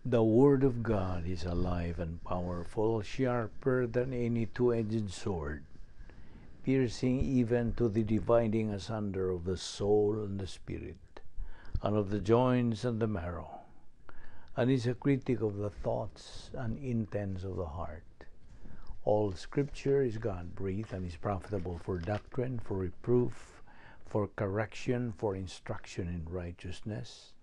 The Word of God is alive and powerful, sharper than any two-edged sword, piercing even to the dividing asunder of the soul and the spirit, and of the joints and the marrow, and is a critic of the thoughts and intents of the heart. All Scripture is God-breathed and is profitable for doctrine, for reproof, for correction, for instruction in righteousness,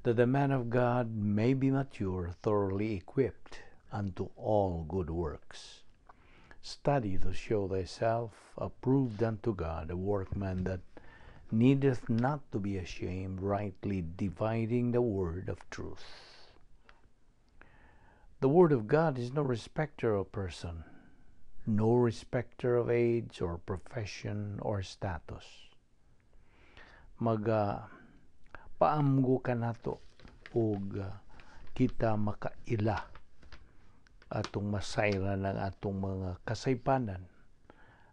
that the man of God may be mature, thoroughly equipped unto all good works. Study to show thyself approved unto God, a workman that needeth not to be ashamed, rightly dividing the word of truth. The Word of God is no respecter of person, no respecter of age or profession or status. Paamgo ka nato ug kita makaila atong masayra ng atong mga kasaypanan,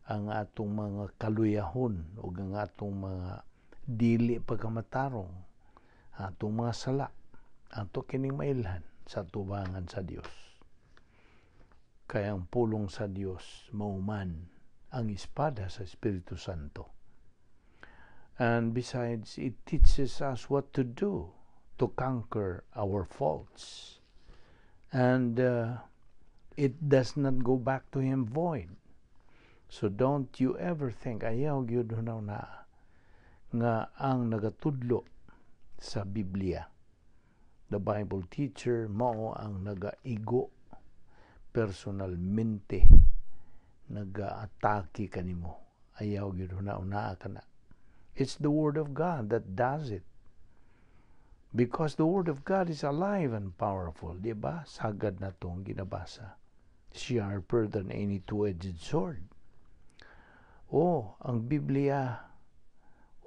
ang atong mga kaluyahon ug ang atong mga dili pagkamatarong, atong mga sala, ato kining mailhan sa tubangan sa Dios. Kaya ang pulong sa Dios mauman ang espada sa Espiritu Santo. And besides, it teaches us what to do to conquer our faults. And it does not go back to Him void. So don't you ever think, ayaw gyud na nga ang nagatudlo sa Biblia, the Bible teacher, mao ang nagaigo personalmente, nag-atake kanimo. Ayaw gyud una kana. It's the Word of God that does it. Because the Word of God is alive and powerful. Diba? Sagad na itong ginabasa. Sharper than any two-edged sword. Ang Biblia,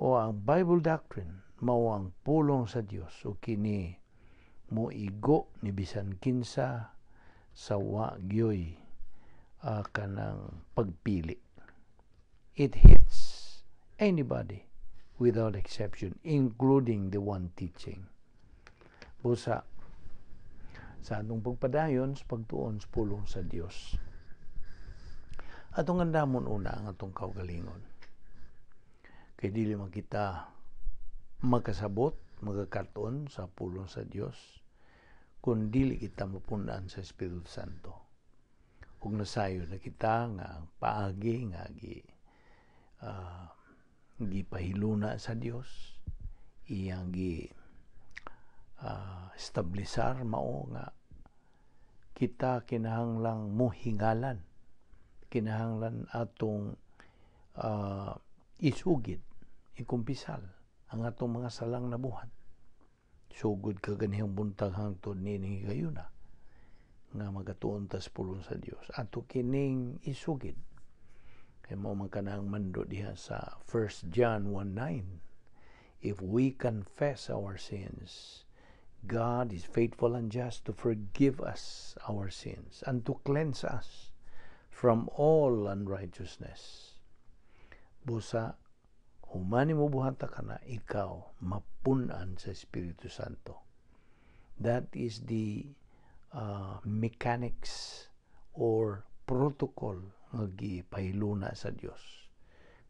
ang Bible doctrine, mao ang pulong sa Dios. O kini, mo igo ni bisan kinsa sa wagyoy kanang pagpili. It hits anybody without exception, including the one teaching. Busa, sa atong pagpadayon sa pagtuon sa pulong sa Dios, atong andamon una ang atong kaugalingon. Kay dili man kita makasabot, magakaton sa pulong sa Dios, kung dili kita mapunan sa Espiritu Santo. Ug nasayo na kita nga paagi nga gipahiluna sa Dios, iyang establisar mao nga kita kinahanglang muhingalan, kinahanglan atong isugid, ikumpisal ang atong mga salang na buhat. Sugod ka ganihang buntag hangtod nining higayuna nga magatuon tas pulong sa Dios. Ato kining isugid. Kaya mo man kanang mando diha sa 1 John 1:9. If we confess our sins, God is faithful and just to forgive us our sins and to cleanse us from all unrighteousness. Busa, humani mo buhata ka na, ikaw mapunan sa Espiritu Santo. That is the mechanics or protocol nga gipahiluna sa Dios.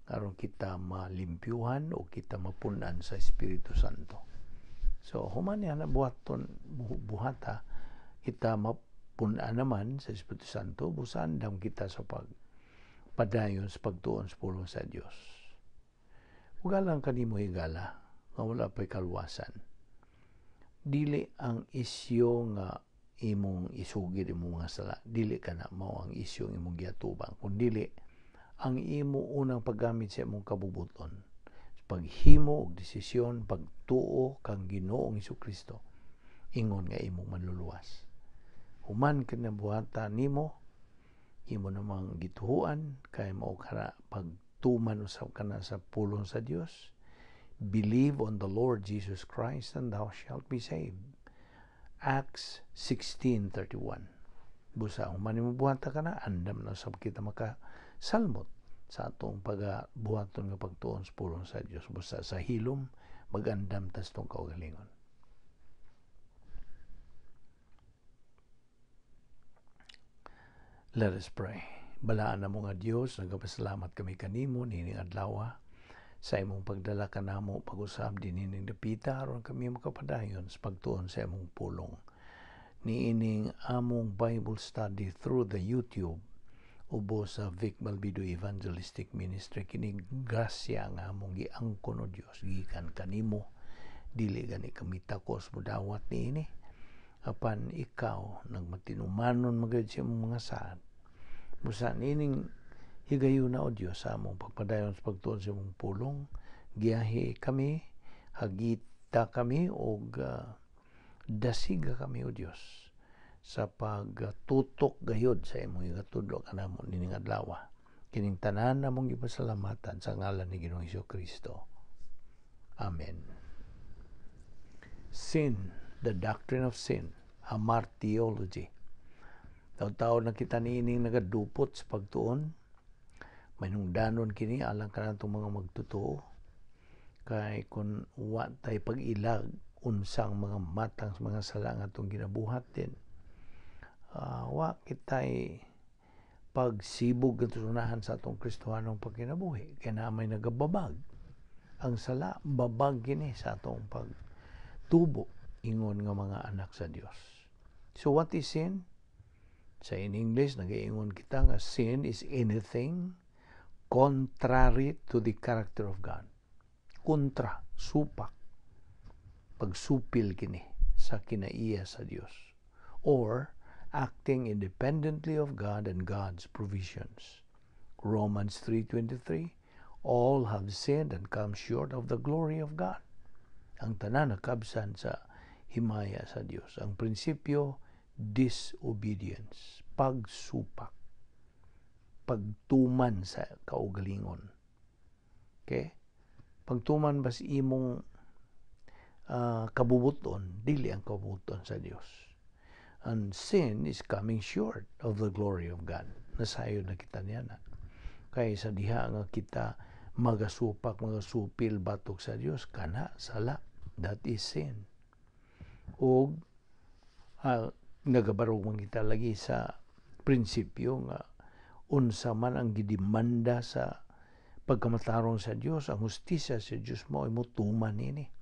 Karon kita malimpyuhan o kita mapunan sa Espiritu Santo. So, humani na buhata, kita mapunan naman sa Espiritu Santo, busan dam kita sa padayon sa pagtuon sa pulong sa Dios. Ugalang kanimo higala, nga wala pa'y kalwasan. Dili ang isyo nga imong isugid imong mga sala, dili ka na mao ang isyo ng imong giatubang, kundili ang imo unang paggamit sa imong kabubuton, paghimo og desisyon, pagtuo kang Ginoong Hesukristo, ingon nga imong manluluwas. Human ka na buhata nimo, imo namang gituhuan, kaya mao kara pagtuman usab ka na sa pulong sa Dios. Believe on the Lord Jesus Christ and thou shalt be saved. Acts 16:31. Busa, human mo buhata ka na, andam na sab kita makasalmot sa atong pagbuhaton nga pagtuon sa pulong sa Dios. Busa sa hilom, magandam tas tong kaugalingon. Let us pray. Balaan na mo nga Dios, nagapasalamat kami kanimo nining adlaw sa imong pagdala kanamo pag-usab dinhining dapita aron kami makapadayon sa pagtuon sa imong pulong. Niining among Bible study through the YouTube ubos sa Vic Balbido Evangelistic Ministry, kining grasya nga among giangkon o Dios gikan kanimo, dili gani kami takos mo dawat niini apan ikaw nagmatinumanon magayud sa imong mga saad. Busa nining higayuna o Dios sa among pagpadayon sa pagtuon sa imong pulong, giyahi kami, hagita kami og dasiga kami o Dios sa pagtutok gayud sa imong igatudlo kanamo nining adlaw. Kining tanan namong gipasalamatan sa ngalan ni Ginoong Hesukristo. Amen. Sin, the Doctrine of Sin, a martyrology. Taw-taw na kita niining nagadupot sa pagtuon, may nungdanon kini alang kanatong mga magtotoo, kay kung wa tay pag-ilag unsang mga matang mga sala nga atong ginabuhat din, wa kitay pagsibog at sunahan sa atong Kristohanong pagkinabuhi. Kaya na may nagababag. Ang sala, babag kini sa atong pagtubo ingon nga mga anak sa Dios. So what is sin? Sa in English, nag-iingon kita nga sin is anything contrary to the character of God. Kontra, supak, pagsupil kini sa kinaiya sa Dios. Or acting independently of God and God's provisions. Romans 3:23, all have sinned and come short of the glory of God. Ang tanan nakabsan sa himaya sa Dios. Ang prinsipyo, disobedience, pagsupak, pagtuman sa kaugalingon. Okay? Pagtuman bas imong kabubuton, dili ang kabubuton sa Dios. And sin is coming short of the glory of God. Nasayo na kita niya na. Kaya sa diha nga kita magasupak, magasupil batok sa Dios, kana, sala. That is sin. O nagabarog man kita lagi sa prinsipyo nga unsa man ang gidemanda sa pagkamatarong sa Dios, ang hustisya sa Dios mo ay mutuman ini.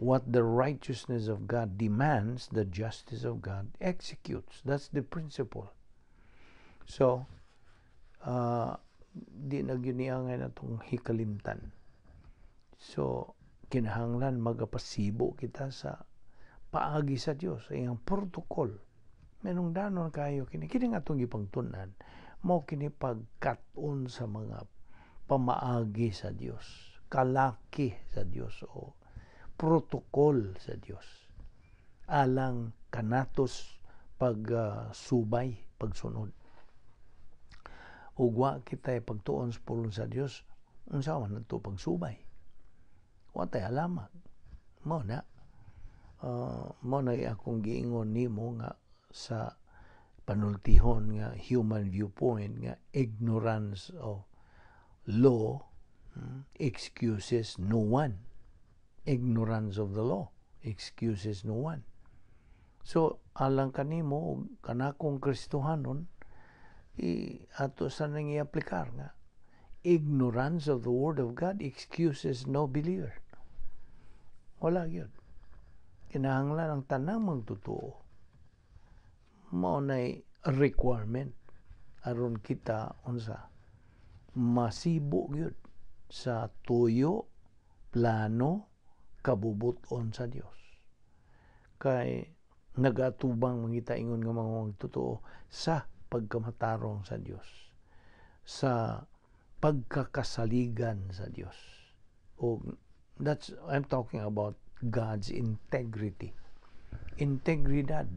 What the righteousness of God demands, the justice of God executes. That's the principle. So, di na giniangay na itong hikalimtan. So, kinahanglan magapasibo kita sa paagi sa Dios, ay ang protocol. Menong danon kayo kini nga itong ipangtunan, mo kini pagkaton sa mga pamaagi sa Dios, kalaki sa Dios o protocol sa Dios. Alang kanatos pagsubay, pagsunod. Ugwa kita pagtuon sa pulong sa Dios, unsa man nato pagsubay. Wa tay alamat. Mo na akong giingon nimo nga sa panultihon nga human viewpoint nga ignorance of law excuses no one. Ignorance of the law excuses no one. So alang kanimo kanakong Kristohanon ato sa nang i-aplikar nga ignorance of the word of God excuses no believer. Wala gyud. Kinahanglan ang tanang magtotoo mao nay requirement aron kita unsa masibo gyud sa tuyo, plano, kabubuton sa Dios. Kay nagatubang mangita ingon nga mga magtotoo sa pagkamatarong sa Dios, sa pagkakasaligan sa Dios. O I'm talking about God's integrity. Integridad.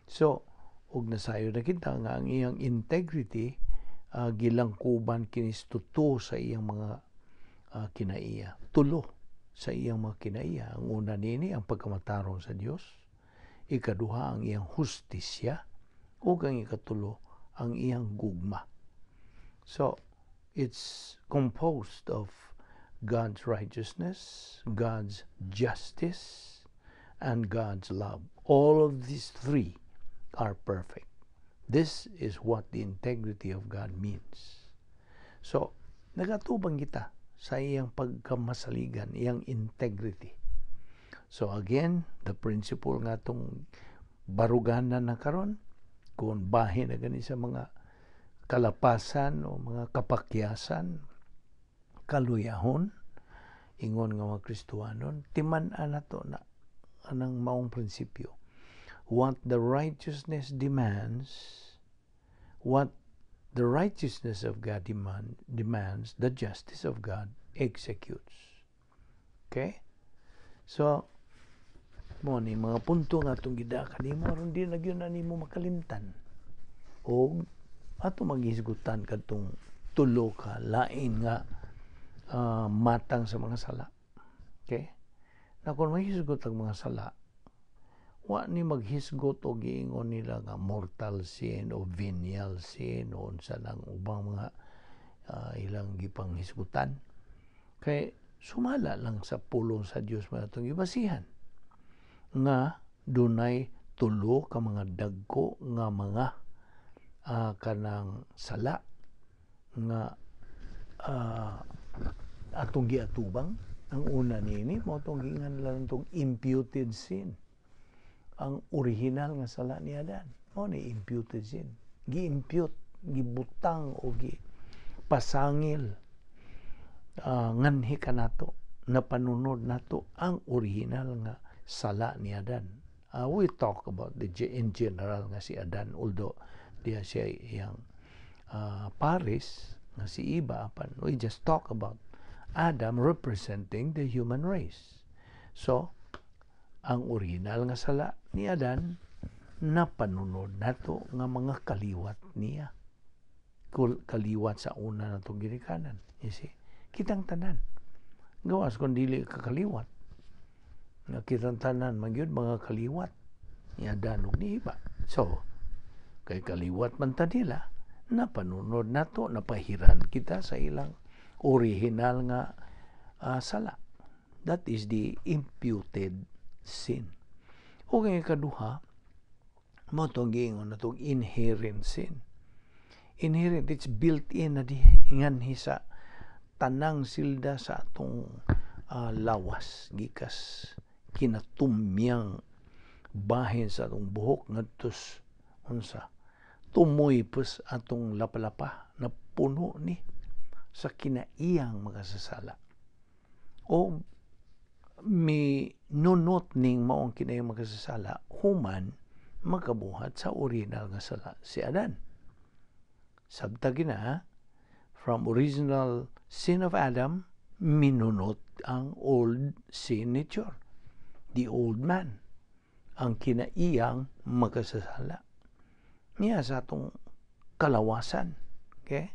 So, og nasayo na kita nga ang iyang integrity gilangkuban kinis tuto sa iyang mga kinaiya. Tulo sa iyang mga kinaiya. Ang una nini ang pagkamatarong sa Dios, ikaduha ang iyang hustisya, ug ang ikatulo ang iyang gugma. So, it's composed of God's righteousness, God's justice, and God's love. All of these three are perfect. This is what the integrity of God means. So, nagatubang kita sa iyang pagkamasaligan, iyang integrity. So again, the principle nga itong baruganan na karon, kung bahin na gani sa mga kalapasan o mga kapakyasan, kaluyahon, ingon nga mga Kristuhanon, timan-an na to na anang maong prinsipyo. What the righteousness demands, what the righteousness of God demands, the justice of God executes. Okay? So, mo ni mga punto nga itong gidakan nimo aron di na gyud nimo makalimtan. O ato maghisgutan kadtong tulo ka lain nga matang sa mga sala. Okay? Na kung maghisgot ang mga sala, wa ni maghisgot o giingon nila nga mortal sin o venial sin o unsa nang ubang mga ilang gipanghisgutan. Kay sumala lang sa pulong sa Dios man atong gibasihan nga dunay tulo ka mga dagko nga mga kanang sala nga atong giatubang. Ang una niini mo itong gingan lang itong imputed sin. Ang original nga sala ni Adan mo ni imputed sin. Gi-impute, gibutang o pasangil nganhi ka nato, napanunod nato ang original nga sala ni Adan. We talk about in general nga si Adan, although diya siya iyang pares nga si Eva, we just talk about Adam representing the human race. So, ang original nga sala ni Adan, napanunod nato nga mga kaliwat niya. Kaliwat sa una natong ginikanan. You see? Kitang tanan. Gawas kung dili kakaliwat. Nga kitang tanan, magyud mga kaliwat ni Adan ug ni Eva. So, kay kaliwat man ta nila, napanunod nato, napahiran kita sa ilang original nga sala. That is the imputed sin. O kaya kaduha, mo itong giingon na itong inherent sin. Inherent, it's built in na di inganhi sa tanang silda sa atong lawas, gikas kinatumyang bahin sa atong buhok ngadtos unsa tumoy pus atong lapalapa na puno ni sa kinaiyang makasasala. O nunot ning maong kinaiyang makasasala human makabuhat sa original nga sala si Adan. Sabta gina, from original sin of Adam, minunot ang old sin nature, the old man, ang kinaiyang makasasala niya sa atong kalawasan. Okay?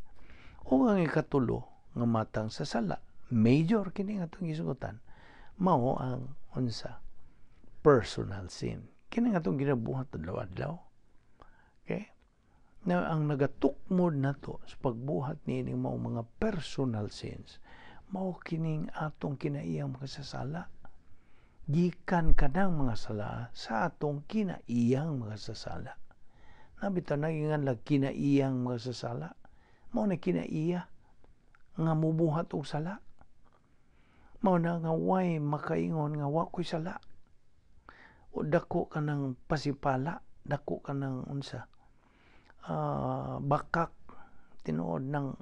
O ang ikatulo nga matang sa sala, major kini nga itong isugutan, mao ang unsa personal sin. Kini nga itong ginabuhat adlaw-adlaw. Okay? Na ang nagatukmod na to sa pagbuhat nining mao mga personal sins, mao kining atong kinaiyang makasasala. Gikan kanang mga sala sa atong kinaiyang makasasala. Nabitaw nagingan lang kinaiyang makasasala. Mao na kinaiya nga mubuhat og sala. Mao na nga way makaingon nga wa ko'y sala. O dako ka ng pasipala, dako ka ng unsa bakak, tinuod ng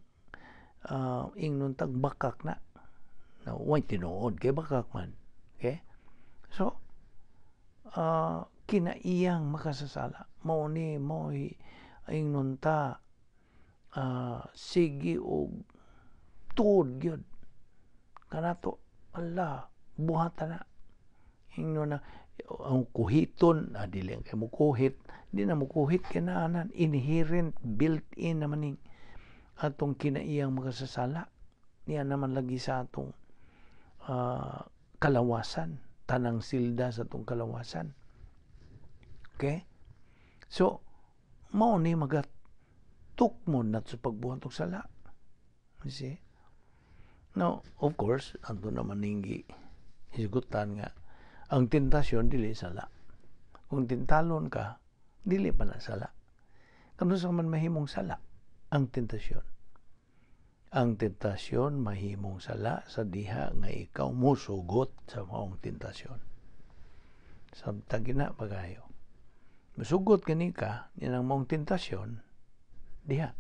ingnon tag bakak na way tinuod kay bakak man. Okay? So kinaiyang makasasala mao ni mo ingnon ta sige og tuod gyud kanato ala buhatan na ingnon na ang kuhiton dili kay mo kuhit, di na mo kuhit kinaanan inherent built-in naman ning atong kinaiyang makasasala niya naman lagi sa atong kalawasan, tanang silda sa atong kalawasan. Okay? So mao ni magatukmon nat sa pagbuhat og sala. You see? Now, of course, anto naman ning hisgutan nga ang tentasyon dili sala. Kung tintalon ka, dili pa na sala. Kano sa man mahimong sala ang tentasyon. Ang tentasyon mahimong sala sa diha nga ikaw musugot sa maong tentasyon. Samtang gina pagayo. Musugot gani ka ng maong tentasyon, diha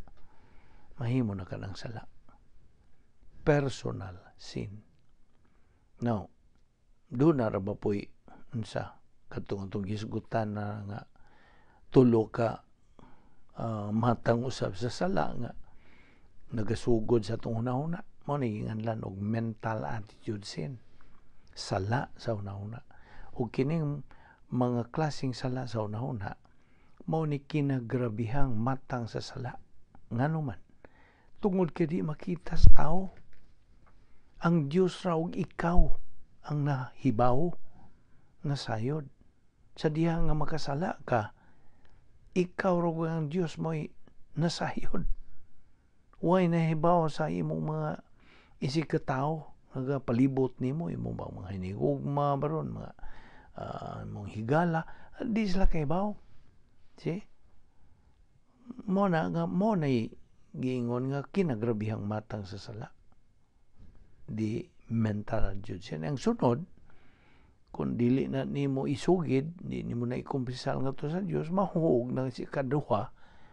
mahimo na ka ng sala. Personal sin. Now, doon na ra ba po'y unsa katong gisgutan na nga tulo ka matang usab sa sala nga nagasugod sa itong hunahuna. Mo naginganlan og mental attitude sin. Sala sa hunahuna. O kining mga klaseng sala sa hunahuna, mo ni kinagrabihang matang sa sala. Ngano man, tungod ka di makita sa tao. Ang Diyos raw ikaw ang nahibaw, nasayod. Sa diha nga makasala ka, ikaw raw ang Diyos mo'y nasayod. Huwag nahibaw sa imong mga isikatao, nagapalibot nimo, imong mga hinigugma baron, mga mong higala, di sila kaibaw. See? Mo na giingon nga kinagrabihang matang sa sala. Di mental attitude. Ang sunod, kung dili na nimo isugid, di nimo na ikumpisal nga to sa Dios, mahuog na si kaduha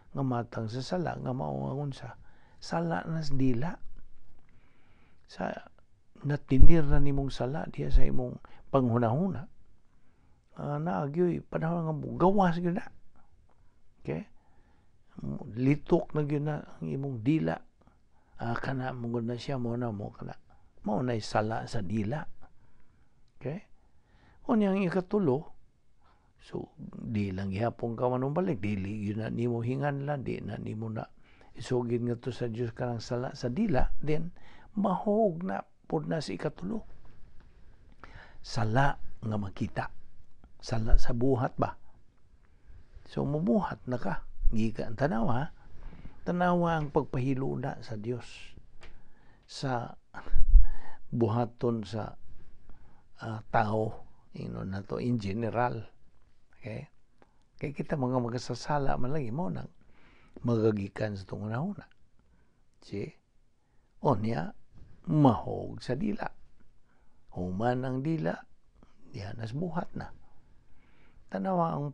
nga matang sa sala nga mao sa sala nas dila. Sa natinir na nimong sala diya sa imong panghunahuna. Naagyoy panahon nga gawas gyud na. Okay? Litok na gyud na ang imong dila. Kana mo na siya mo na kana. Mao na sala sa dila. Okay? Unyang ikatulo, so di lang gihapon ka manong balik, dili yun na nimo hinganlan, di na nimo na isugid nga to sa Dios kanang sala sa dila, then mahog na pud na sa ikatulo. Sala nga makita. Sala sa buhat ba? So mubuhat na ka. Gikan tanawa ang pagpahiluna sa Dios sa buhaton sa tao, na to in general. Okay? Kaya kita mga magasasala man lagi mo nang magagikan sa itong una-una. See? Onya, mahog sa dila. Human ang dila, diyan nas buhat na. Tanawa ang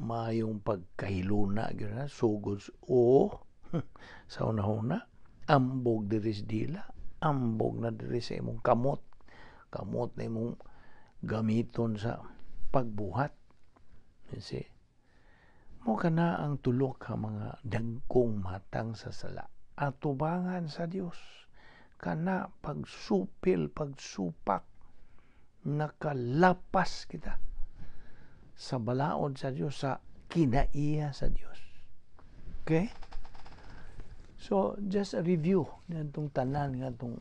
mayong pagkahiluna, sugod o sa una-una, ambog diri sa dila, ambog na diri sa imong kamot na imong gamiton sa pagbuhat. You see? Mo kana ang tulo ka mga dagkong matang sa sala. Atubangan sa Dios. Kana pagsupil, pagsupak, nakalapas kita sa balaod sa Dios, sa kinaiya sa Dios. Okay? So, just a review ng itong tanan nga itong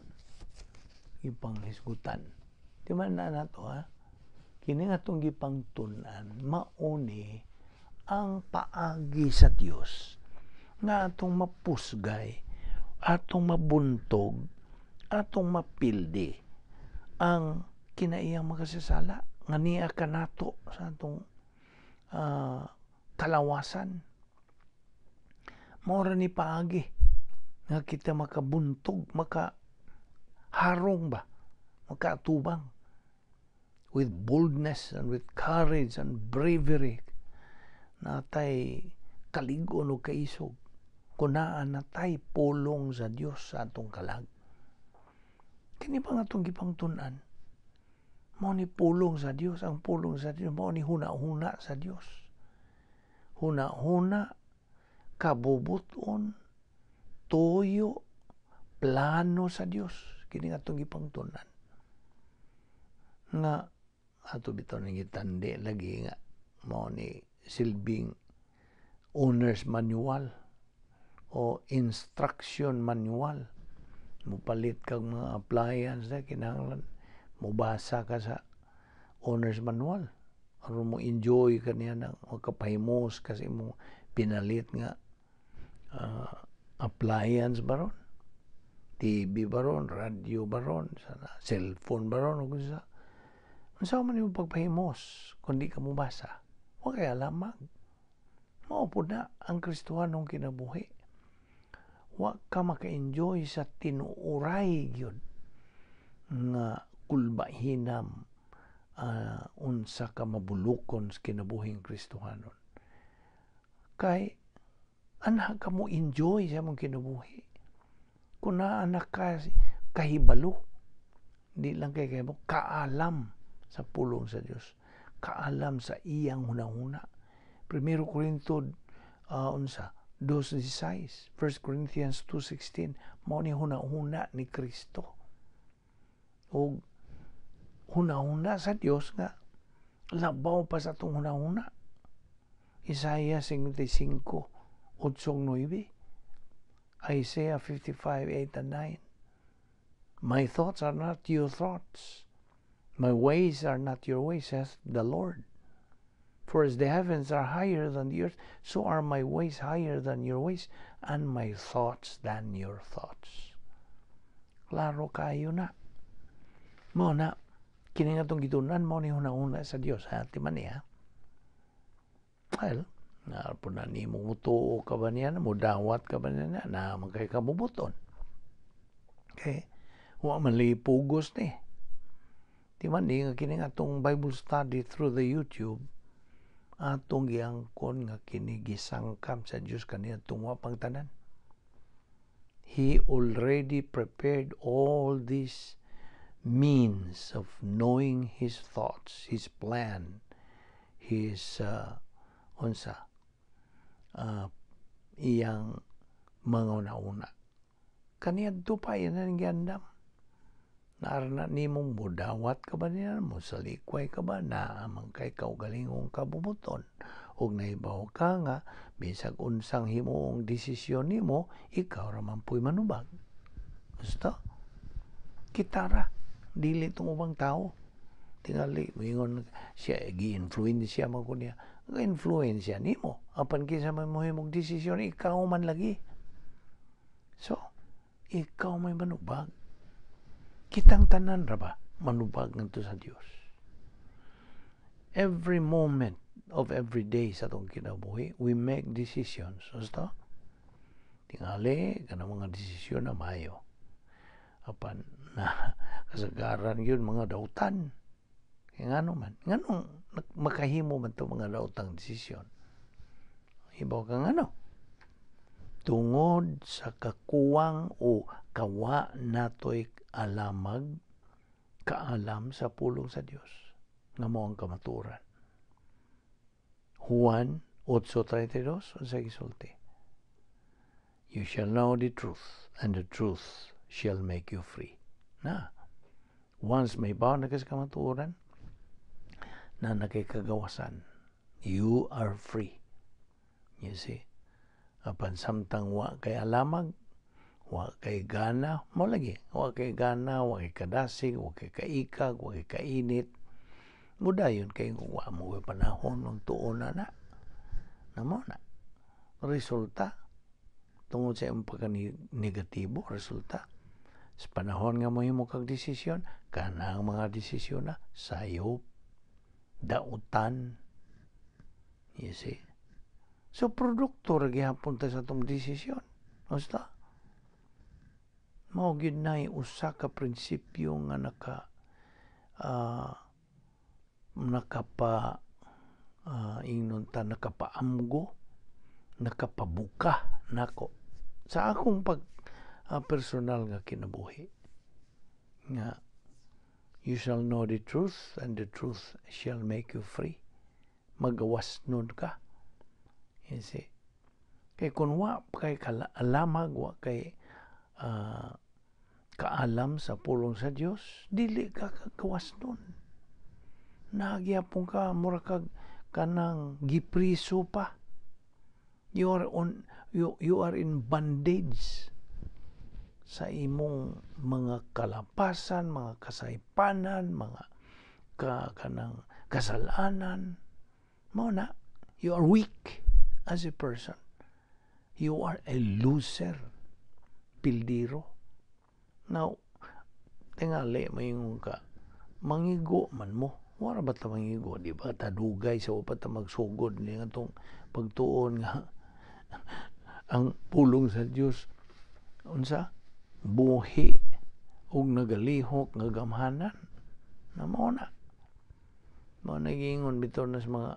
ipanghisgutan. Di man na nato, ha? Kini nga itong ipangtunan, mauni ang paagi sa Dios nga atong mapusgay, atong mabuntog, atong mapildi ang kinaiyang makasasala nga niya ka nato sa atong kalawasan. Maura ni paagi nga kita makabuntog, makaharong ba, makaatubang with boldness and with courage and bravery, natay kaligon o kaisog, kunaan natay pulong sa Dios sa atong kalag. Kini ba nga itong gipangtunan? Mao ni pulong sa Dios. Ang pulong sa Dios mao ni huna-huna sa Dios. Huna-huna, kabubuton, tuyo, plano sa Dios. Kini nga itong gipangtunan. Nga ato bitaw nang gitandi lagi nga mao ni silbing owner's manual o instruction manual. Mupalit kag mga appliance na kinahanglan mubasa ka sa owner's manual aron mo enjoy kaniya nang magkapahimos kasi mo pinalit nga appliance baron, TV baron, radio baron, cellphone baron, o kung unsa man yung pagpahimos kung di ka mubasa, wa kay alamag. Mao po na ang Kristohanong kinabuhi. Wa ka maka-enjoy sa tinuuray gyud nga kulbahinam unsa ka mabulukon sa kinabuhing Kristohanon. Kay anha ka mo enjoy sa mong kinabuhi. Kung naanak ka kahibalo, di lang kay mo kaalam sa pulong sa Dios, kaalam sa iyang hunahuna. 1 Corinto 2:16, 1 Corinthians 2:16, mao ni hunahuna ni Kristo. O hunahuna sa Dios nga labaw pa sa atong hunahuna. Isaiah 55:8-9, Isaiah 55:8-9. My thoughts are not your thoughts. My ways are not your ways, says the Lord. For as the heavens are higher than the earth, so are my ways higher than your ways, and my thoughts than your thoughts. Klaro kayo na. Mo na, kini nga itong gitunan mo ni hunahuna sa Dios, ha? Timan niya. Well, po na ni mo mutuo ka ba niya, mudawat ka ba niya, na magkay kamubuton. Okay? Wa man pugos ni. Timan ni nga kini nga itong Bible study through the YouTube, atong giangkon nga kini gisangkam sa Dios kaniya tungwa pangtanan. He already prepared all these means of knowing His thoughts, His plan, His iyang mga una-una. Kaniya pa yan ang gandam. Naarna ni mong budawat ka ba niya, mo salikway ka ba, naamang kay kaugalingong kabubuton. O naibaw ka nga, bisag unsang himoong desisyon ni mo, ikaw raman po'y manubag. Gusto? Kitara, dili itong ubang tao. Tingali, mingon siya, gi-influence siya man ko niya. Influence siya ni mo. Apan kisa man mo himong desisyon, ikaw man lagi. So, ikaw may manubag. Kitang tanan ra ba manubag ngadto sa Dios. Every moment of every day sa atong kinabuhi, we make decisions. Basta tingali kana mga desisyon na mayo. Apan na kasagaran yun mga dautan. Ngano man, ngano makahimo man to mga dautang desisyon. Ibaw ka ngano? Tungod sa kakuwang o kawa natoy alamag, kaalam sa pulong sa Dios nga mao ang kamaturan. Juan 8:32 sa gisulti. You shall know the truth, and the truth shall make you free. Na, once may baon na sa kamaturan, na nakikagawasan, you are free. You see? Apan samtang wa kay alamag, wa kay gana, mo lagi, wa kay gana, wa kay kadasig, wa kay kaikag, wa kay kainit. Mudayon kay wa mo panahon ng tuon na mo na. Resulta, tungod sa iyong pagka-negatibo, resulta, sa panahon nga mo himo kag desisyon, kanang mga desisyon na sayop, dautan. You see? So, produkto ra gihapon ta sa itong desisyon. Basta, mao gyud nay usa ka prinsipyo nga nakapaamgo, nakapabuka nako sa akong personal nga kinabuhi nga you shall know the truth and the truth shall make you free. Magawas nun ka. You see? Kay kung wa kay alamag, wa kay kaalam sa pulong sa Dios, dili ka kagawas nun. Nagyapon ka, mura kag kanang gipriso pa. You are in bondage sa imong mga kalapasan, mga kasaypanan, mga kanang kasalanan. Mao na, you are weak as a person. You are a loser. Pildiro. Now, tingali mayingon ka, mangigo man mo Wala ba ta mangigo, di ba? Tadugay sa upat ta magsugod ni nga tong pagtuon nga ang pulong sa Dios unsa buhi ug nagalihok nga gamhanan na mao na nagingon bitaw na sa mga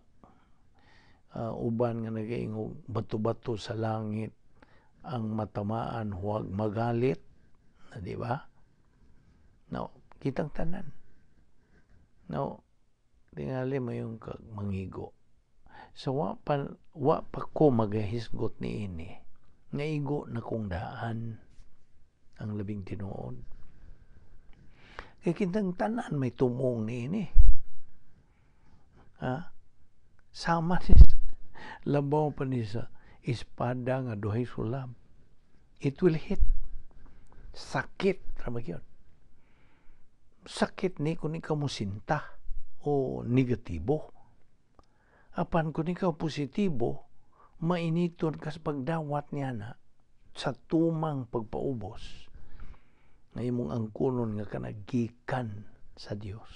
uban nga nagaingog bato-bato sa langit ang matamaan huwag magalit na di ba? No, kitang tanan. No, tingali mo yung mangigo. So wa pa ko magahisgot ni ini. Naigo na kong daan ang labing tinuod. Kaya kitang tanan may tumong ni ini. Sama ni labaw pa ni sa espada nga duhay sulab. It will hit. Sakit. Trabag yun. Sakit ni kung ikaw mo sinta o negatibo. Apan kung ikaw positibo, mainiton ka sa pagdawat niya na sa tumang pagpaubos na imong angkunon nga kanagikan sa Dios.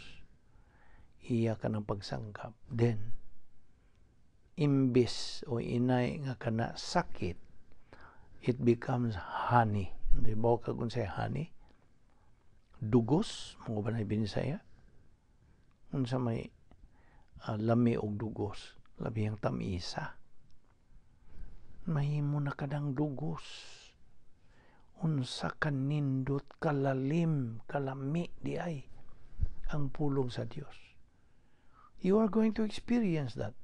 Iya ka ng pagsangkap. Then, imbis o inay nga kana sakit, it becomes honey. Di ba ka kung say honey? Dugos, mga ba na binisaya? Unsa may lami og dugos, labihang tamisa. Mahimo na kadang dugos. Unsa kanindot kalalim, kalami di ay ang pulong sa Dios. You are going to experience that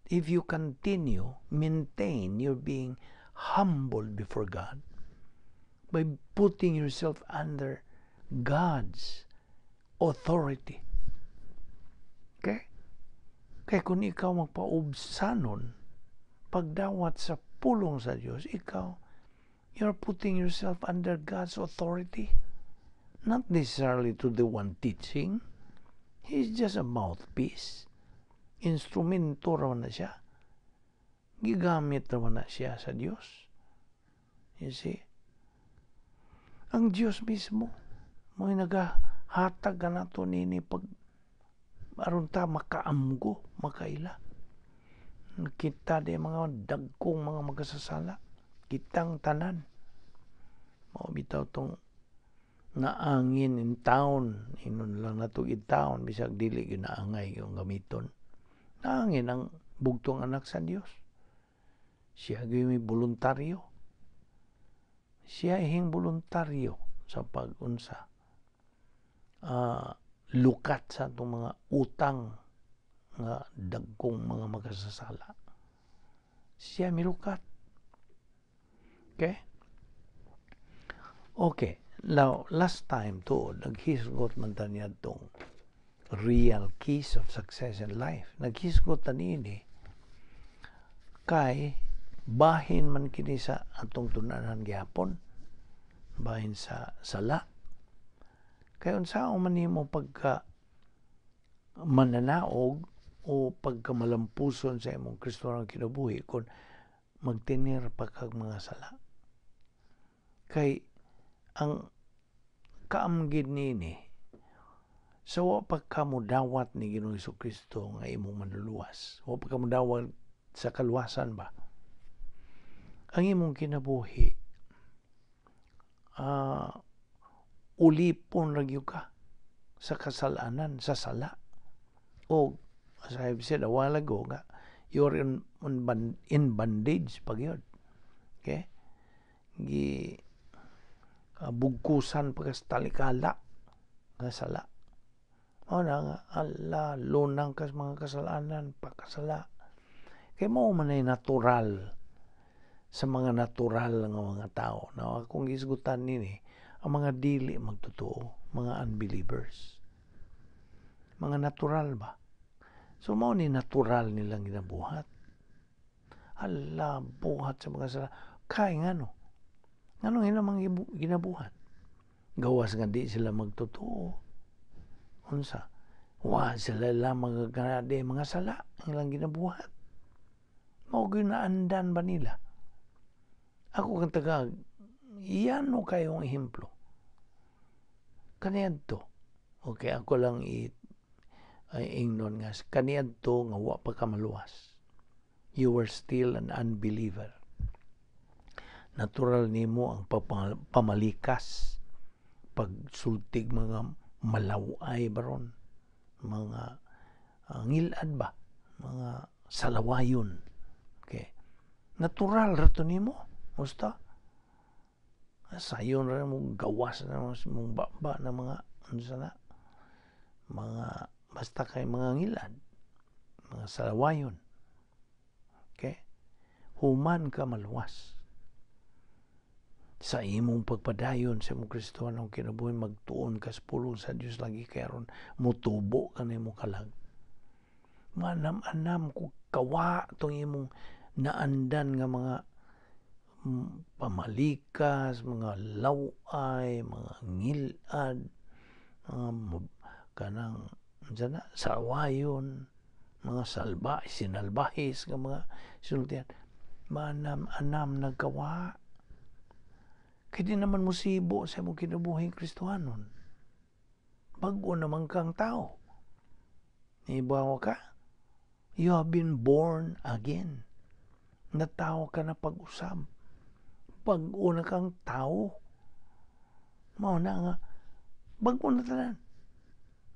if you continue maintain your being humbled before God by putting yourself under God's authority. Okay? Kaya kung ikaw magpaubsanon, pagdawat sa pulong sa Diyos, you're putting yourself under God's authority. Not necessarily to the one teaching. He's just a mouthpiece. Instrumento raman na siya. Gigamit raman na siya sa Diyos. You see? Ang Diyos mismo, may nagahatag ka na ito nini pag aron ta makaamgo, makaila. Kita de mga dagkong mga magasasala. Kitang tanan. Mabitaw tong naangin in town. Inon lang natugid town. Bisag dili ginaangay yung gamiton. Naangin ang bugtong anak sa Diyos. Siya may voluntaryo. Siya hing voluntaryo sa pag-unsa. Lukat sa itong mga utang nga dagkong mga magasasala. Siya milukat. Okay? Okay. Now, last time to, naghisgot man ta niya itong real keys of success in life. Naghisgot ta niya kay bahin man kini sa atong tunanan gyapon. Bahin sa sala. Kaya unsa man nimo pagka mananaog o pagka malampuson sa imong Kristoranong kinabuhi kung magtinir pa kag mga sala. Kay ang kaamgid nini sa wa pagkamudawat ni Ginoong Jesucristo nga imong manluluwas. Wa pagkamudawat sa kaluwasan ba? Ang imong kinabuhi ulipon lagi ka sa kasalanan, sa sala. O, as I've said a while ago, you're in bondage pag yun. Okay? Bugkusan pagkastalikala nga sala. O na nga, ala, lunang kas mga kasalanan, pagkasala. Kaya mo man ay natural sa mga natural nga mga tao. Na akong isgutan nini, ang mga dili magtotoo, mga unbelievers. Mga natural ba? So, mao ni natural nilang ginabuhat. Ala, buhat sa mga sala. Kaya nga no. Anong hinamang ginabuhat? Gawas nga di sila magtotoo. Unsa? Wa sila lang mga sala ang ilang ginabuhat. Mao ginaandan ba nila? Ako kang taga, iyan o kayong ehemplo. Kaniyan to. Okay, ako lang ay ingnon nga kaniadto nga wa pa ka maluwas. You were still an unbeliever. Natural nimo ang pamalikas, pagsultig mga malaway baron, mga ngilad ba, mga salawayon. Okay. Natural rato nimo. Musta? Sayon ra mo gawas na mong baba na mga mga basta kay mga ngilad, mga salawayon. Okay? Human ka maluwas. Sa imong pagpadayon sa imong Kristiyanong kinabuhi magtuon ka sa pulong sa Dios lagi karon mutubo ka nimo kalag. Manam-anam ko kawa tong imong naandan nga mga pamalikas, mga laway, mga ngilad, mga kanang sawayon, mga sinalbahis nga mga sultian. Manam-anam nagkawa. Kaya di naman musibo sa mong kinabuhing Kristohanon. Bago naman kang tao. Ibawa ka. You have been born again. Natao ka na pag-usab. Bago na kang tao. Mao na nga. Bago na tanan.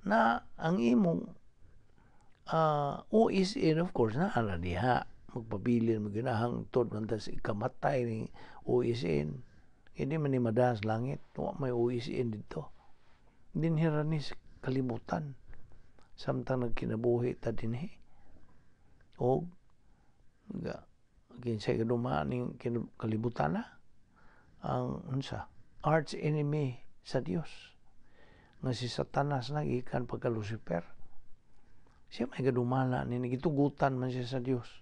Na ang imong OSN, of course, na ara diha. Magpabilin, maginahangtod, mantas ikamatay ni OSN. Hindi man ni madaas langit. May OSN dito. Dinhira ni kalibutan. Samtang nagkinabuhi ta dinhi. O kinsay kadumaan ng kalibutan na ang arch enemy sa Dios. Nga si Satanas na ikan pagka Lucifer. Siya may kadumala ni nagitugutan man siya sa Dios.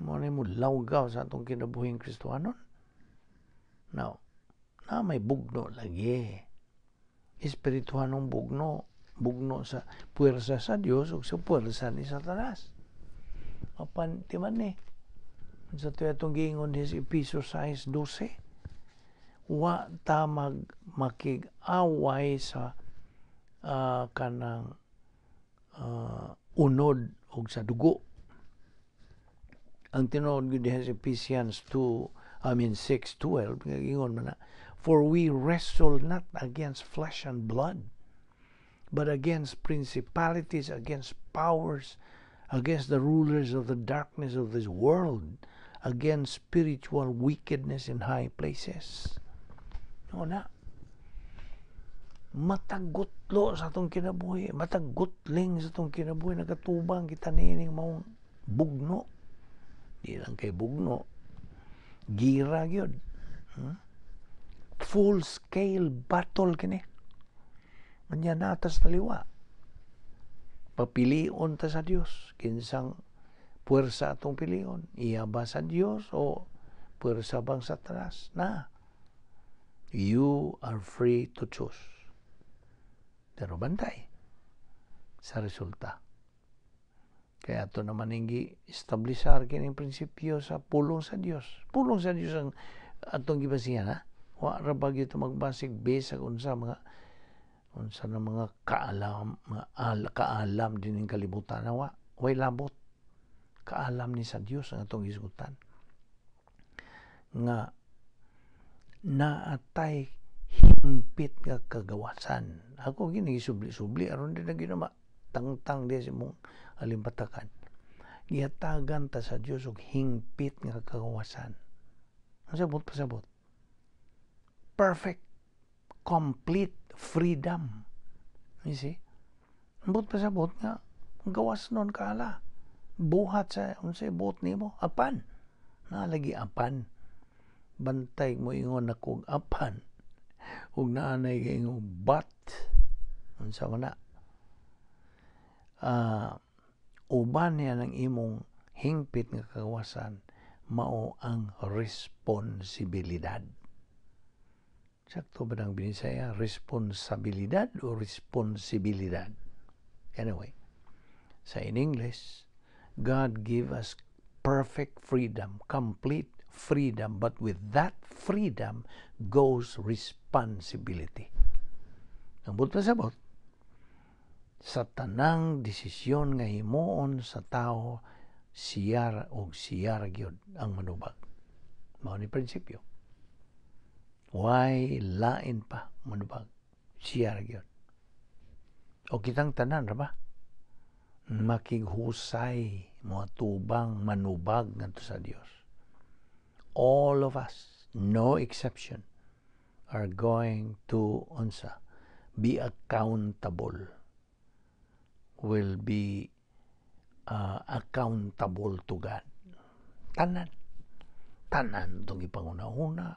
Mo lawgaw sa atong kinabuhing Kristohanon. Now, na may bugno lagi. Espirituhanong bugno sa puwersa sa Dios o sa puwersa ni Satanas. Apan timan ni sa tuyatong giingon sa Episo 6:12, wa ta makig-away sa kanang unod o sa dugo. Ang tinuod gyud sa Ephesians 6:12 giingon man na, for we wrestle not against flesh and blood, but against principalities, against powers, against the rulers of the darkness of this world, against spiritual wickedness in high places. No na. Matagutlo sa itong kinabuhi, matagutling sa itong kinabuhi, nagatubang kita nining maong bugno. Di lang kay bugno, gira gyud. Full-scale battle kini. Anya natas taliwa. Papilion ta sa Dios. Kinsang puwersa atong pilion. Iya ba sa Dios o puwersa bang sa Satanas? Na. You are free to choose. Pero bantay sa resulta. Kaya ito naman hindi establisar kining prinsipyo sa pulong sa Dios. Pulong sa Dios ang atong gibasihan, ha? Wa ra ba gyud magbasig base sa unsa na mga kaalam din ng kalibutan na way labot. Kaalam ni sa Dios ang atong isgutan. Nga naatay hingpit nga kagawasan. Ako gini subli-subli aron din na ginama tangtang di sa mong alimpatakan. Gihatagan ta sa Dios og hingpit nga kagawasan. Ang pasabot. Perfect, complete freedom. You see? Ang pasabot nga gawas nun kaala. Buhat sa unsay buot nimo apan. Nalagi apan. Bantay mo ingon ako apan. Ug naanay kay ingon but unsa man na. Uban niya ng imong hingpit nga kagawasan mao ang responsibilidad. Sakto ba ng binisaya? Responsabilidad o responsibilidad? Anyway, sa in English, God give us perfect freedom, complete freedom, but with that freedom goes responsibility. Ang buta sabot, sa tanang desisyon nga himuon sa tao, siyar o siyar gyud ang manubag. Mao ni prinsipyo. Why lain pa manubag? Siyar gyud. O kitang tanan ra ba? Makighusay, mga tubang manubag ngadto sa Dios. All of us, no exception, are going to be accountable. Will be accountable to God. Tanan itong ipangunahuna,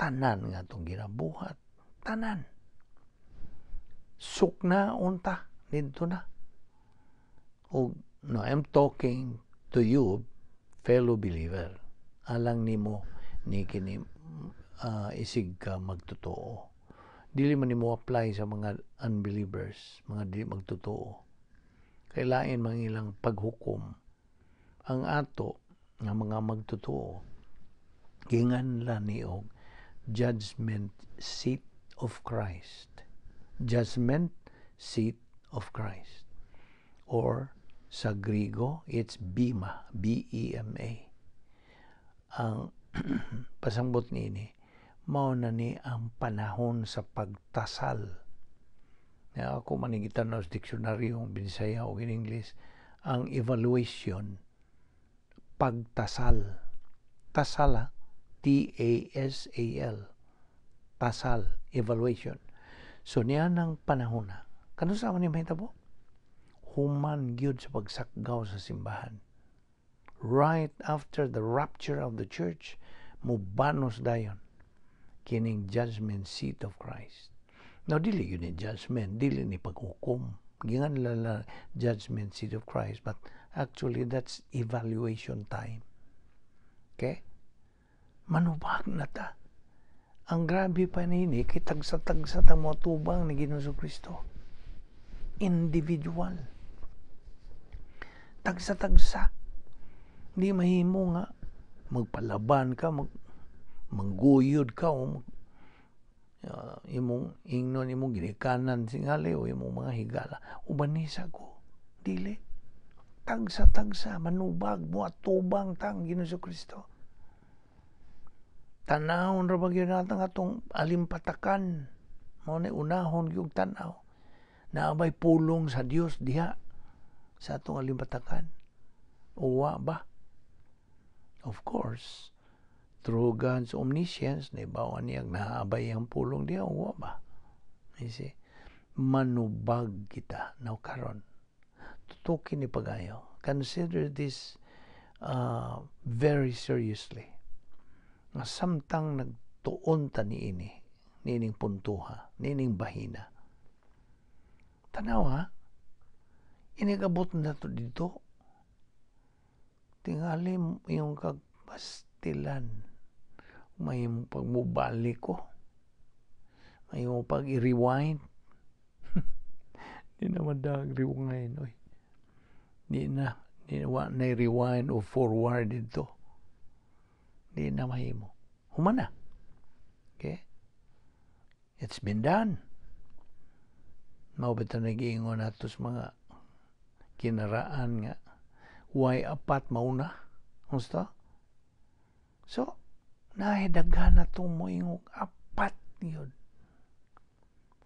tanan nga itong ginabuhat, tanan. Sukna unta, dito na. No, I'm talking to you, fellow believer. Alang nimo ni kini isig ka magtotoo. Dili man nimo apply sa mga unbelievers, mga dili magtotoo. Kailain mang ilang paghukom. Ang ato nga mga magtotoo, ginganlan niog judgment seat of Christ. Judgment seat of Christ. Or sa Griego, it's bema, B-E-M-A. Ang pasangbot niini, mao na ni ang panahon sa pagtasal. Ako manigitan na sa diksyonaryo Bisaya o in English, ang evaluation, pagtasal. Tasal, T-A-S-A-L. Tasal, evaluation. So niya ng panahon na. Kano sa ni mahitabo? Human gyud sa pagsakgaw sa simbahan. Right after the rapture of the church, mubanos dayon kining judgment seat of Christ. Now, dili yun ni judgment, dili ni paghukom. Gingan lala judgment seat of Christ, but actually that's evaluation time. Okay? Manubag na ta. Ang grabe pa nini, kay tagsa-tagsa ta mo tubang ni Ginoong Kristo. Individual. Tagsa-tagsa. Di mahimo nga magpalaban ka, mangguyod ka, o imong ingnon imong ginikanan singali o imong mga higala ubanisa ko dili tagsa manubag mo at tubang tang Ginoong Kristo. Tanawon ra bagyo natang atong alimpatakan mao ni unahon gyud tanaw naabay pulong sa Dios diha sa atong alimpatakan. Uwa ba? Of course, through God's omniscience, naibawan niya naabay ang pulong diya, uwa ba? Kasi, manubag kita. Now, karon, tutukin ni pagayo. Consider this very seriously. Samtang nagtuon ta niining puntuha, niining bahina. Tanaw ha, inigabot na to dito. Tingali yung kagpastilan. May mong pagmubalik ko. May mong pag-rewind. Di na madag-rewind. Di na rewind o forward dito. Di na mahimo. Humana. Okay? It's been done. Maubita nag-iingon nato sa mga kinaraan nga. Why apat mauna? Musta? So, nahidaghan na itong mo yung apat yun.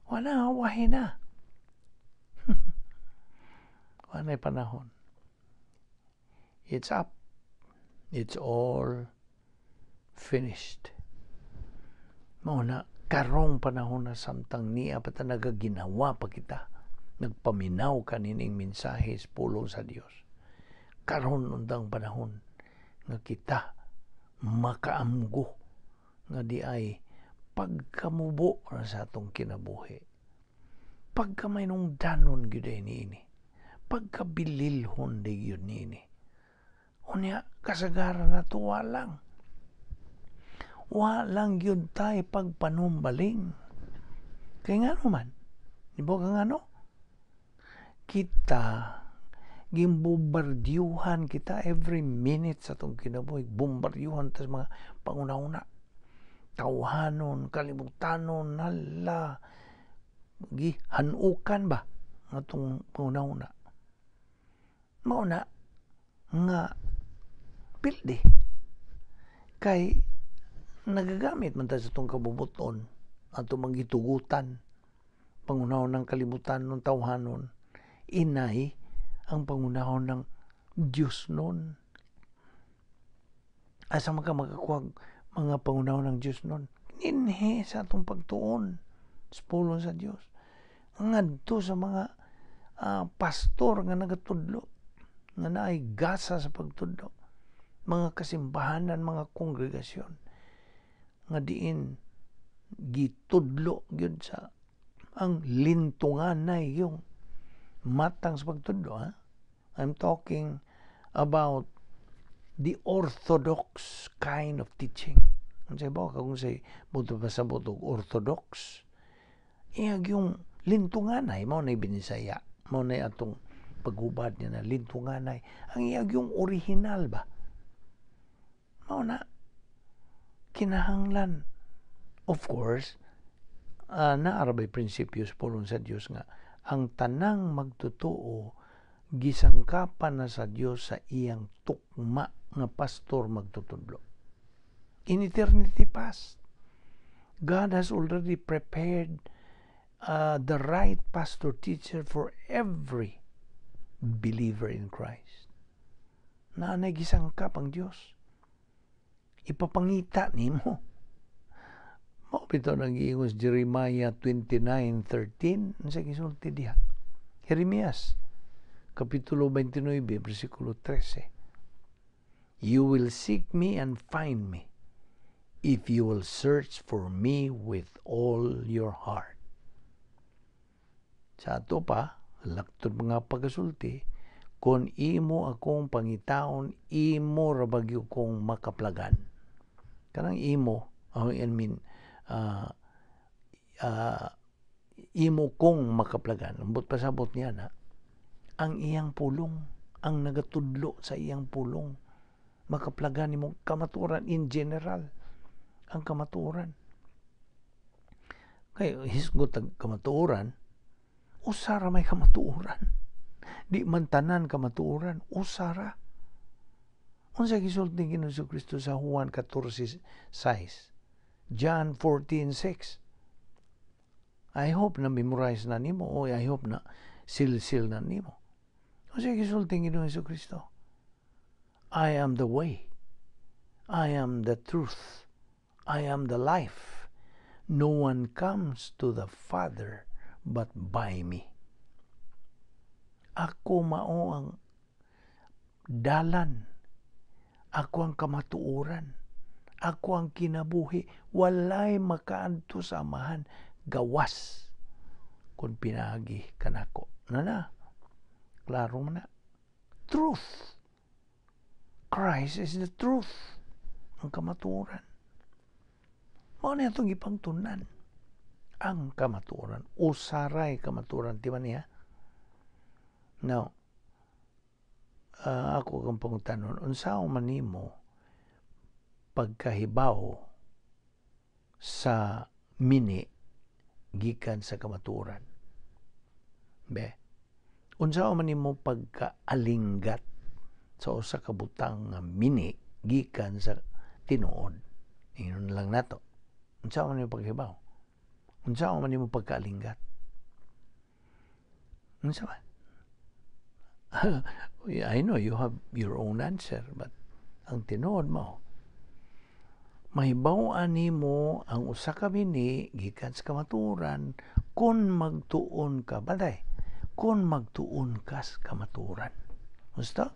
Wala, wahin na. Wala panahon. It's up. It's all finished. Mauna, karong panahon na samtang niya pata nagaginawa pa kita. Nagpaminaw kanining mensahe sa pulong sa Dios. Karon undang panahon nga kita makaamgo nga di ay pagkamubo sa atong kinabuhi. Pagkamaynungdanon gyud niini. Pagkabililhon di gyud niini. Unya kasagaran na to walang gyud tay pagpanumbaling. Kaya nga naman, di ba ka nga no? Kita gimbombardyuhan kita every minute sa itong kinabuhi. Bombardyuhan ta sa mga panguna-una. Tawhanon, kalibutanon, hala, hanukan ba? atong panguna-una. Mauna nga pildi kay nagagamit man ta sa itong kabubuton ato manggitugutan pangunahon ng kalibutan ng tawhanon, inay ang pangunahon ng Diyos nun. Asa makakuha mga pangunahon ng Diyos nun? Inhe sa atong pagtuon sa pulong sa Diyos. Ngadto sa mga pastor nga nagatudlo nga naay gasa sa pagtudlo, mga kasimbahanan, mga kongregasyon nga diin gitudlo gyud sa ang lintunganay yung matang sa pagtudlo. I'm talking about the orthodox kind of teaching. Ang sabi ba, kung say buto pa sa butog orthodox, iyag yung lintunganay, mo na Binisaya, mo na atong paghubad niya na lintunganay. Ang iyag yung original ba? Mo na, kinahanglan. Of course, naarabay prinsipyo sa pulong sa Diyos nga, ang tanang magtutuo, gisangkapan na sa Diyos sa iyang tukma nga pastor magtutudlo. In eternity past, God has already prepared the right pastor teacher for every believer in Christ. Naanay gisangkap ang Diyos. Ipapangita nimo. Mao bitaw nang giingos Jeremiah 29:13 sa gisulti diha. Jeremias kapitulo 29 bersikulo 13. You will seek me and find me if you will search for me with all your heart. Sa ato pa, laktod mga pagasulti, kung imo akong pangitaon, imo rabagyo kong makaplagan. Kanang imo, imo kong makaplagan. Ambot pasabot niya na, ang iyang pulong, ang nagatudlo sa iyang pulong, makaplagan nimo kamaturan in general, ang kamaturan. Kaya hisgot ang kamaturan, usara may kamaturan. Di man tanan kamaturan, usara. Unsa gisulti ni Hesus Kristo sa Juan 14:6, John 14:6. I hope na memorize na nimo, o I hope na silsil na nimo. Unsa gisulti ni Hesus Kristo? I am the way. I am the truth. I am the life. No one comes to the Father but by me. Ako mao ang dalan. Ako ang kamatuoran. Ako ang kinabuhi. Walay makaadto sa amahan gawas kung pinagi kanako. Na. Klaro man na. Truth. Christ is the truth. Ang kamatuoran. Mao na itong ipangtunan. Ang kamatuoran. Usaray kamatuoran. Di ba niya? Now, ako kang pangutanon, unsaon man nimo pagkahibaw sa mini gikan sa kamatuoran? Be, unsaon man nimo pagkaalinggat sa usa ka butang nga mini gikan sa tinuod? Ingon lang nato. Unsaon man nimo paghibaw? Unsaon man nimo pagkaalinggat? Unsa man? I know you have your own answer, but ang tinuod mo, mahibaw-an nimo ang usa ka bini gikan sa kamaturan kung magtuon ka balay, kung magtuon ka sa kamaturan. Gusto?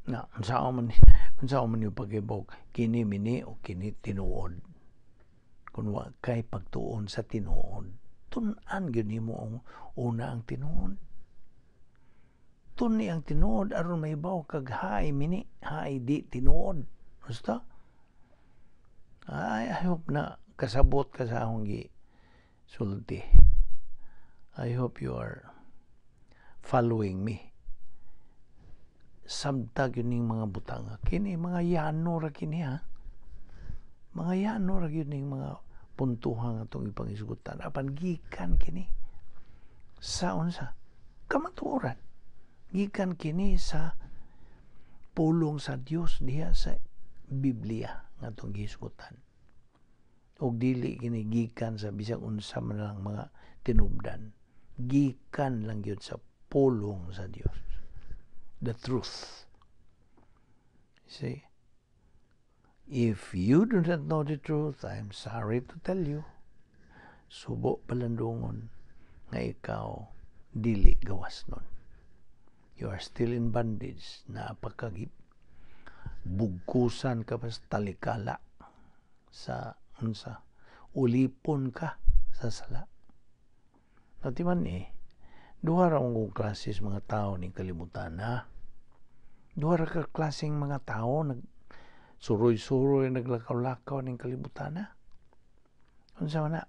Na, unsaon man yung paghibaw, kini mini o kini tinuod. Kung wa kay pagtuon sa tinuod, tun-an gyud nimo ang una ang tinuod. Tuni ang tinuod aron mahibaw kag haay mini, haay di tinuod. Gusto? I hope na kasabot ka sa akong sulti. I hope you are following me. Sabtag yun yung mga butanga. Kini, mga yano ra kini ha. Mga yano ra yun yung mga puntuhan atong ipangisgutan. Apan gikan kini. sa unsa kamatuoran, gikan kini sa pulong sa Dios diha sa Biblia nga atong gihisgutan, og dili kini gikan sa bisag unsa man lang mga tinubdan, gikan lang gyud sa pulong sa Dios, the truth. See, if you do not know the truth, I'm sorry to tell you, subo palandungon nga ikaw dili gawas nun. You are still in bondage, napakagip bugkusan ka pa sa talikala, sa unsa ulipon ka sa sala. Natiman duha ra ang klases mga tao ning kalibutan na. Duha ra ka klaseng mga tao suroy-suroy naglakaw-lakaw ning kalibutan na. Unsa man na?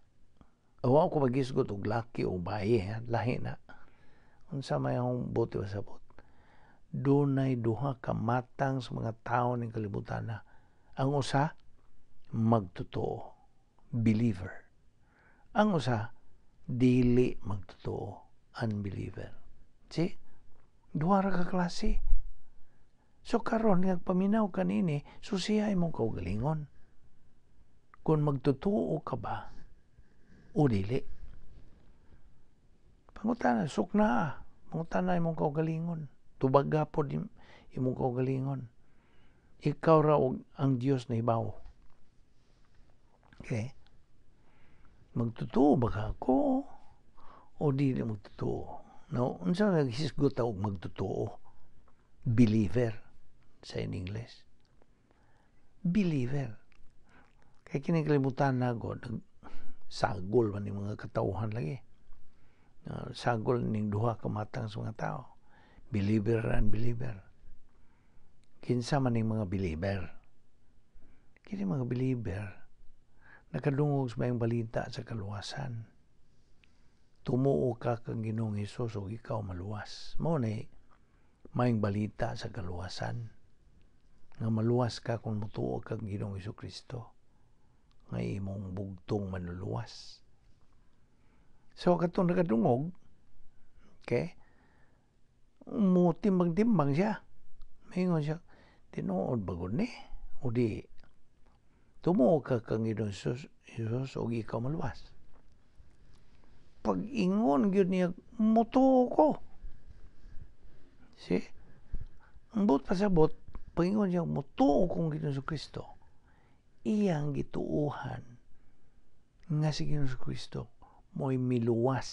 Awa ko magisgot og laki o baye, lahi na. Unsa may akong buti sa sabot. Dunay duha ka matang sa mga tao ning kalibutan na. Ang usa magtotoo, believer. Ang usa dili magtotoo, unbeliever. See? Duha ra ka klase. So karon nagpaminaw kanini, susihay mong kaugalingon. Kung magtotoo ka ba o dili. Pangutana, sukna, pangutana imong kaugalingon. Tubaga po imong kaugalingon. Ikaw ra ang Dios na ibaw. Okay? Magtotoo ba ka ako o dili magtotoo? No, unsa naghisgot og magtotoo? Believer sa in English. Believer. Kaya kinikalimutan na ako, sagol man yung mga katauhan lagi. Sagol ning duha kamatang sa mga tao. Believer and unbeliever. Kinsa man yung mga believer. Kini mga believer, nakadungog sa mayang balita sa kaluwasan. Tumuo ka kang Ginoong Hesus o ikaw maluwas. Mao na mayang balita sa kaluwasan. Nga maluwas ka kung mutuo kang Ginoong Hesukristo. Nga imong bugtong manluluwas. So katong nakadungog, okay, timbang-timbang siya. Maingon siya, tinuod ba gud ni? O di, tumuo ka kang Ginoong Hesus o ikaw maluwas. Pag-ingon gyud niya, mutuo ko. See? Ang but pasabot, pag-ingon niya, mutuo kong Ginoong Hesukristo. Iyang gituuhan nga si Ginoong Hesukristo mo'y miluwas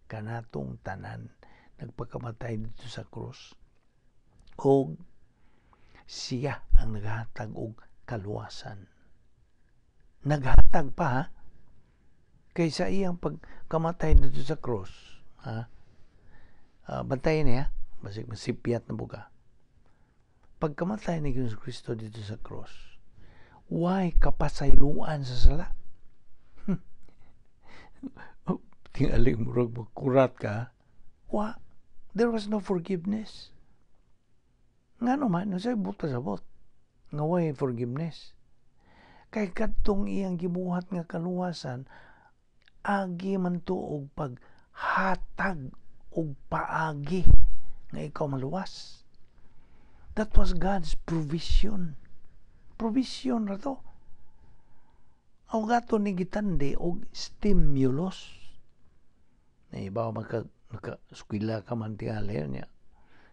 kanatong tanan nagpakamatay dito sa krus. O siya ang naghatag og kaluwasan. Naghatag pa ha? Kaysa iyang pagkamatay dito sa krus. Ha? Bantayan niya, basig masipyat na buka. Pagkamatay ni Ginoong Hesukristo dito sa krus, why kapasayloan sa sala? Tingaling murag magkurat ka. There was no forgiveness. Nga naman, nasabot pasabot. Nga why forgiveness? Kay kadtong iyang gibuhat nga kaluwasan, agi man to og paghatag og paagi nga ikaw maluwas. That was God's provision. Provision ra to. Ang gato ni gitande og stimulus. Na ibaw maka-eskwela ka man tingali niya.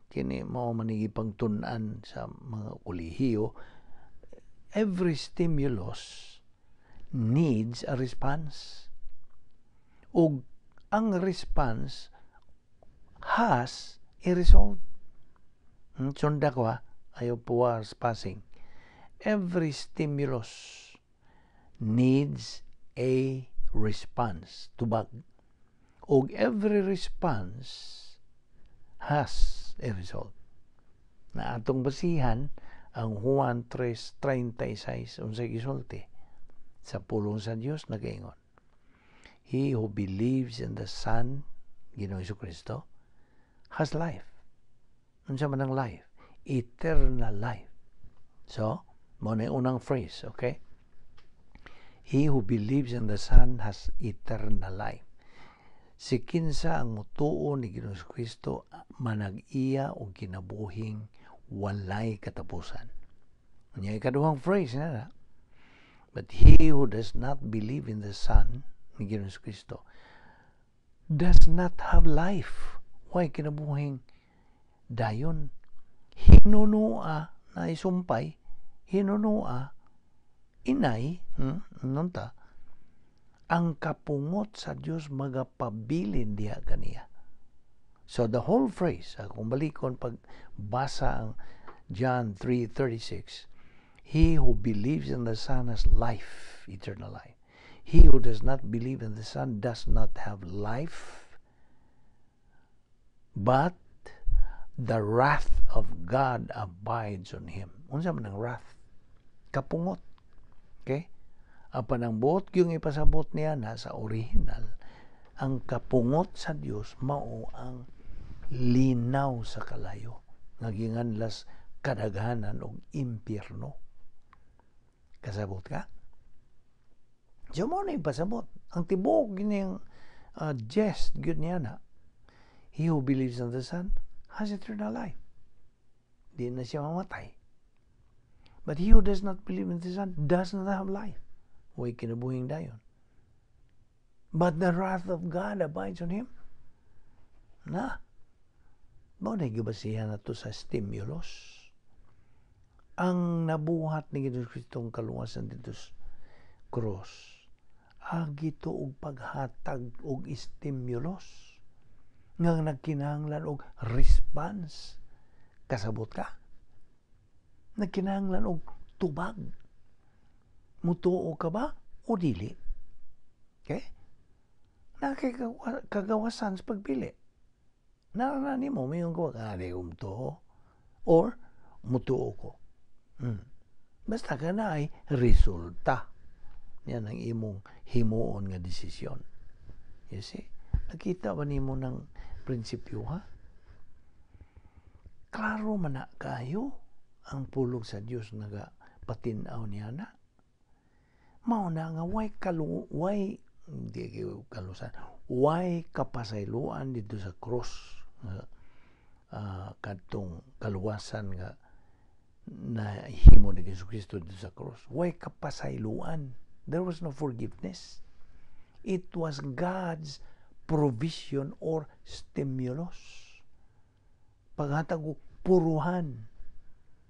Kini mao man pang tun-an sa mga kolehiyo. Every stimulus needs a response. Og ang response has a result. Sunda ko ha, ayaw puwas passing. Every stimulus needs a response. Tubag. Og every response has a result. Na atong basihan ang Juan 3:36 unsay gisulti sa pulong sa Dios nagaingon. He who believes in the Son, Ginoong Hesukristo, has life. Unsa man ang life? Eternal life. So, mo na unang phrase, okay? He who believes in the Son has eternal life. Si kinsa ang mutuo ni Ginoong Kristo manag-iya og kinabuhing walay katapusan. Unya ikaduhang phrase na. But he who does not believe in the Son ni Ginoong Kristo does not have life. Why kinabuhing dayon? Hinunua na isumpay, hinunua inay, nunta, ang kapungot sa Dios magapabilin diha kaniya. So the whole phrase, kung balikon pagbasa ang John 3:36, he who believes in the Son has life, eternal life. He who does not believe in the Son does not have life, but the wrath of God abides on him. Unsa man ang wrath? Kapungot. Okay? Apan ang buot yung ipasabot niya na sa original, ang kapungot sa Dios mao ang linaw sa kalayo. Naginganlas kadaghanan og impyerno. Kasabot ka? So mo na ipasabot. Ang tibok gini jest gyud niya na. He who believes in the Son has eternal life. Di na siya mamatay. But he who does not believe in the Son does not have life. Huwag kinabuhing dayon. But the wrath of God abides on him. Na. Mo na gibasihan na to sa stimulus. Ang nabuhat ni Ginoong Kristong kaluwasan dito sa cross, agi to og paghatag og stimulus nga nagkinahanglan og response. Kasabot ka? Nagkinahanglan og tubag. Mutuo ka ba o dili? Okay? Nakikagawasan sa pagpili. Narananin mo, may yung gawa, di umtuo. Or, mutuo ko. Basta ka na ay resulta. Yan ang imong himuon nga desisyon. You see? Nakita ba nimo ng prinsipyo, ha? Klaro man na kayo ang pulong sa Dios nga patinaw niya na. Mao na nga way kapasayloan dito sa cross kadtong kaluwasan nga na himo ni Jesucristo dito sa cross. Way kapasayloan. There was no forgiveness. It was God's provision or stimulus. Paghatag og puruhan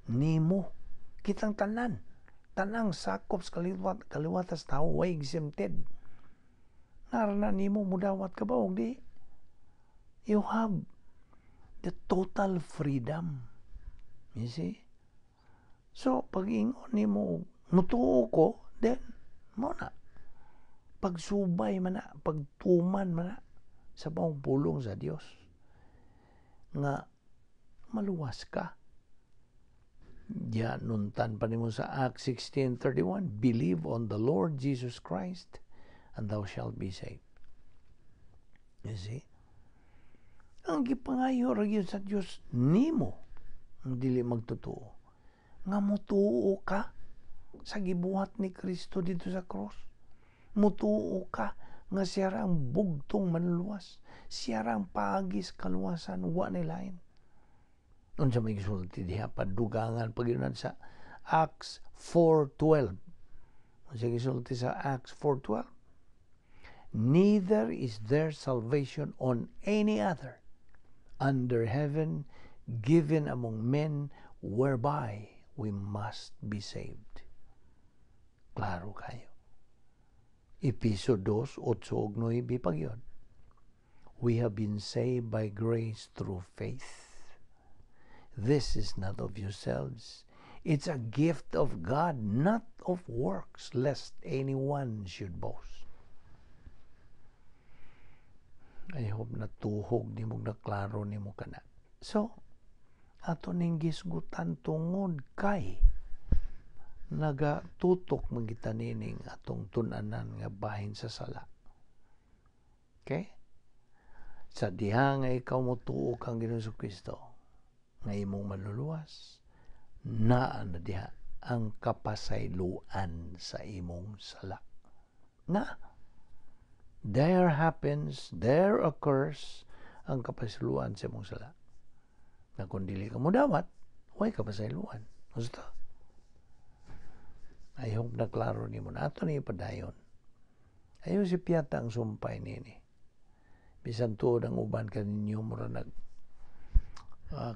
nimo kitang tanang sakop sa kaliwatas tao way exempted. Narana nimo mudawat ka ba og di? You have the total freedom. You see? So pag-ingon nimo mutuo ko, then mo na pagsubay man na, pagtuman man na sa pulong sa Dios nga maluwas ka. Diyan nuntan pa nimo sa Acts 16:31, believe on the Lord Jesus Christ and thou shalt be saved. You see? Ang gipangayo ra gyud sa Dios nimo ang dili magtotoo. Nga mutuo ka sa gibuhat ni Kristo dito sa cross. Mutuo ka nga siya ra ang bugtong manluwas. Siya ra ang paagis kaluwasan wa ni lain. Unsa may gisulti diha padugangan pagyunan sa Acts 4:12. Unsa gisulti sa Acts 4:12? Neither is there salvation on any other under heaven given among men whereby we must be saved. Klaro kayo. Episo 2:8-9 pagyon. We have been saved by grace through faith. This is not of yourselves. It's a gift of God, not of works, lest anyone should boast. I hope na tuhog ni mo na klaro ni mo kana. So, ato ning gisgutan tungod kay nagatutok magitanining atong tun-anan nga bahin sa sala. Okay? Sa diha nga ikaw motuo kang Ginoong Kristo, nga imong manluluwas, naa na diha ang kapasayloan sa imong sala. Na there happens, there occurs ang kapasayloan sa imong sala. Na kung dili ka mo dawat, way kapasayloan. Gusto? I hope na klaro ni mo na ato ni padayon. Ayaw si piyata ang sumpay nini. Bisan tuod ang uban kaninyo mura nag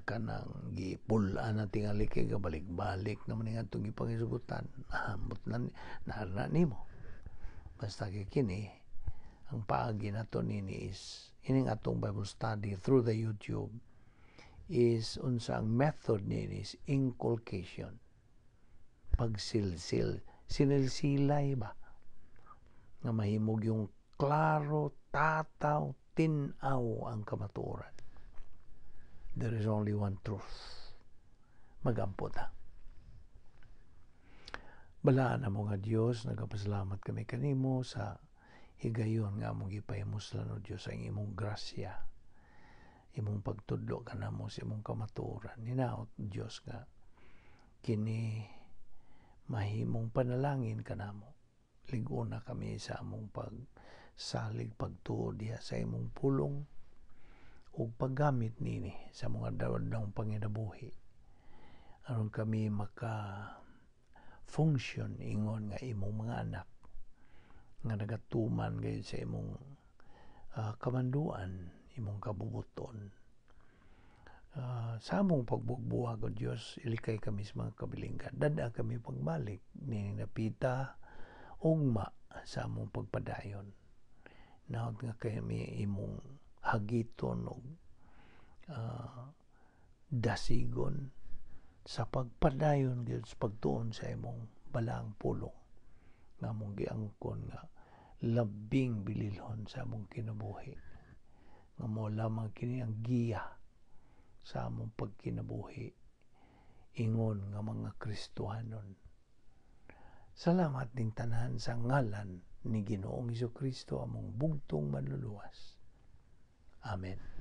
kanang gipulaan na tingali kay balik-balik naman nga itong ipangisugutan. Ambot na nimo. Basta kini ang paagi na to nini is ining atong Bible study through the YouTube is unsa ang method nini is inculcation. Pagsilsil, sinilsilay ba? Nga mahimog yung klaro, tataw, tinaw ang kamatuoran. There is only one truth. Magampo ta. Balaan na mo nga Diyos, nagapasalamat kami kanimo sa higayon nga mong ipahimuslan o Diyos ang imong grasya, imong pagtudlo ka na mo sa imong kamatuoran. Ninaot Diyos nga kini mahimong panalangin ka na mo. Ligo na kami sa among pagsalig, pagtuod diha sa imong pulong o paggamit nini sa mga daw panginabuhi. Aron kami maka-function ingon nga imong mga anak nga nagatuman gayud sa imong kamanduan, imong kabubuton. Sa among pagbugbuhag o Diyos, ilikay kami sa mga kabilinggan. Dada kami pagbalik, ni napita, ugma sa among pagpadayon. Naot nga kami imong hagiton o dasigon sa pagpadayon gyud sa pagtuon sa imong balaang pulong nga among giangkon nga labing bililhon sa among kinabuhi nga mao lamang kini ang giya sa among pagkinabuhi ingon nga mga Kristohanon. Salamat ning tanan sa ngalan ni Ginoong Hesukristo among bugtong manluluwas. Amen.